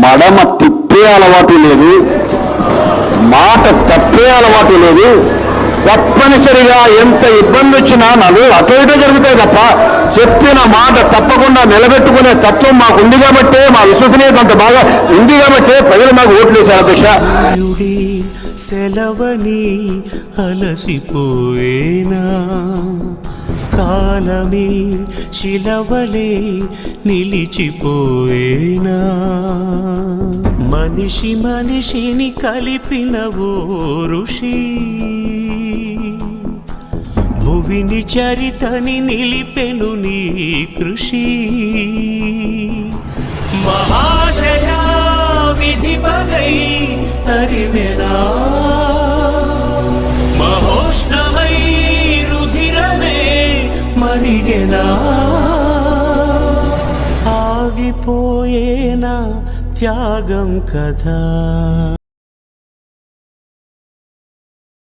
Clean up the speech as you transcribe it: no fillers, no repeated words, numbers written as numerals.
మడమ తిప్పే అలవాటు లేదు, మాట తప్పే అలవాటు లేదు. తప్పనిసరిగా ఎంత ఇబ్బంది వచ్చినా నలు అటు ఇటు జరుగుతాయి తప్ప చెప్పిన మాట తప్పకుండా నిలబెట్టుకునే తత్వం మాకు ఉంది కాబట్టే, మా విశ్వసనీయత అంత బాగా ఉంది కాబట్టే ప్రజలు మాకు ఓట్లు వేశారు. అధ్యక్ష, సెలవని అలసిపోయేనా, కాలమే శిలవలే నిలిచిపోయేనా, మనిషి మనిషిని కలిపిన ఓ ఋషి, భువిని చరితని నిలిపెను నీ కృషి. మహాశయ విధి పగై తరిమెనా, మహోష్ణమై రుధిరమే మరిగెనా, ఆగిపోయేనా త్యాగం కదా.